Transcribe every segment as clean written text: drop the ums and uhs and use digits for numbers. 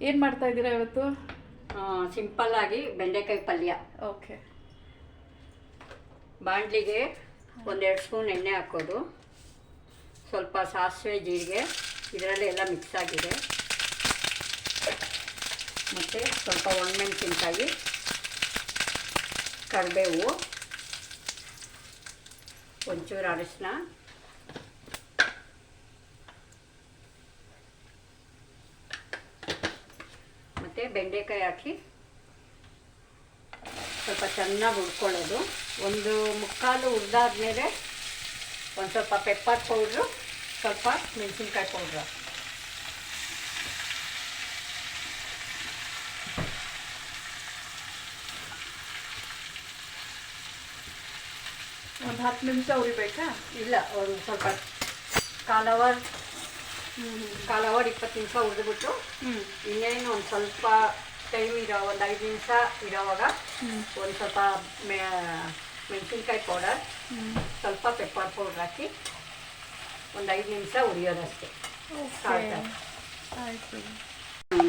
ಏನು ಮಾಡ್ತಾ ಇದ್ದೀರಾ ಇವತ್ತು? ಸಿಂಪಲ್ ಆಗಿ ಬೆಂಡೆಕಾಯಿ ಪಲ್ಯ. ಓಕೆ. ಬಾಣಲಿಗೆ 1-2 ಸ್ಪೂನ್ ಎಣ್ಣೆ ಹಾಕೋದು, ಸ್ವಲ್ಪ ಸಾಸಿವೆ ಜೀರಿಗೆ ಇದರಲ್ಲಿ ಎಲ್ಲ ಮಿಕ್ಸ್ ಆಗಿದೆ, ಮತ್ತು ಸ್ವಲ್ಪ ಒಣಮೆಣಸಿನ್ಕಾಯಿ, ಕರಿಬೇವು, ಒಂಚೂರು ಅರಿಶಿನ, ಮತ್ತು ಬೆಂಡೆಕಾಯಿ ಹಾಕಿ ಸ್ವಲ್ಪ ಚೆನ್ನಾಗಿ ಹುರ್ಕೊಳ್ಳೋದು. ಒಂದು ಮುಕ್ಕಾಲು ಹುರಿದಾದ್ಮೇಲೆ ಒಂದು ಸ್ವಲ್ಪ ಪೆಪ್ಪರ್ ಪೌಡ್ರು, ಸ್ವಲ್ಪ ಮೆಣಸಿನ್ಕಾಯಿ ಪೌಡ್ರು. ಒಂದು 10 ನಿಮಿಷ ಉರಿಬೇಕಾ? ಇಲ್ಲ, ಒಂದು ಸ್ವಲ್ಪ ಕಾಲ್ ಅವರ್ 20 ನಿಮಿಷ ಹುರಿದ್ಬಿಟ್ಟು ಇನ್ನೇನು ಒಂದು ಸ್ವಲ್ಪ ಟೈಮ್ ಇರೋ ಒಂದು 5 ನಿಮಿಷ ಇರೋವಾಗ ಒಂದು ಸ್ವಲ್ಪ ಮೆಣಸಿನ್ಕಾಯಿ ಪೌಡರ್, ಸ್ವಲ್ಪ ಪೆಪ್ಪರ್ ಪೌಡ್ರ್ ಹಾಕಿ ಒಂದು 5 ನಿಮಿಷ ಉರಿಯೋದಷ್ಟೇ. ಆಯಿತು.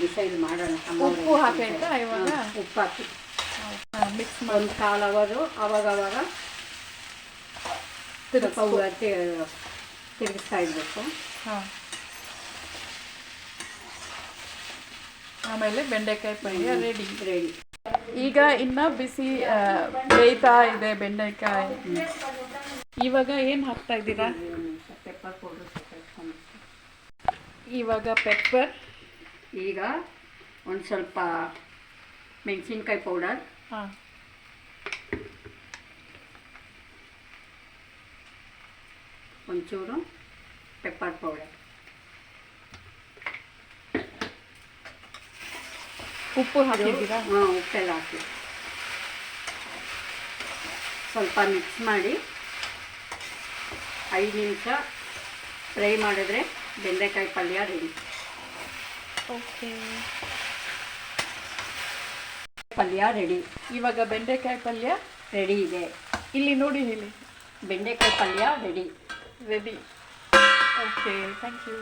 ಡಿಸೈಡ್ ಮಾಡೋಣ. ಉಪ್ಪು ಹಾಕೈತಾ ಇವಾಗ? ಉಪ್ಪು ಹಾಕಿ ಮಿಕ್ಸ್ ಒಂದು ಕಾಲ್ ಅವರು ಆವಾಗವಾಗ ಸ್ವಲ್ಪ ತಿರುಗಿಸ್ತಾ ಇರಬೇಕು. ಹಾಂ. ಆಮೇಲೆ ಬೆಂಡೆಕಾಯಿ ಪಲ್ಯ ರೆಡಿ. ಈಗ ಇನ್ನು ಬಿಸಿ ಬೇಯ್ತಾ ಇದೆ ಬೆಂಡೆಕಾಯಿ. ಇವಾಗ ಏನು ಹಾಕ್ತಾ ಇದ್ದೀರಾ? Pepper powder. ಇವಾಗ ಪೆಪ್ಪರ್, ಈಗ ಒಂದು ಸ್ವಲ್ಪ ಮೆಣಸಿನ್ಕಾಯಿ ಪೌಡರ್, ಹಾಂ, ಒಂಚೂರು ಪೆಪ್ಪರ್ ಪೌಡರ್, ಉಪ್ಪು ಹಾಕಿದ್ದೀರಾ? ಉಪ್ಪೆಲ್ಲ ಹಾಕಿ ಸ್ವಲ್ಪ ಮಿಕ್ಸ್ ಮಾಡಿ 5 ನಿಮಿಷ ಫ್ರೈ ಮಾಡಿದ್ರೆ ಬೆಂಡೆಕಾಯಿ ಪಲ್ಯ ರೆಡಿ. ಓಕೆ, ಪಲ್ಯ ರೆಡಿ. ಇವಾಗ ಬೆಂಡೆಕಾಯಿ ಪಲ್ಯ ರೆಡಿ ಇದೆ. ಇಲ್ಲಿ ನೋಡಿ, ಹೇಳಿ. ಬೆಂಡೆಕಾಯಿ ಪಲ್ಯ ready. Ready. Okay, thank you.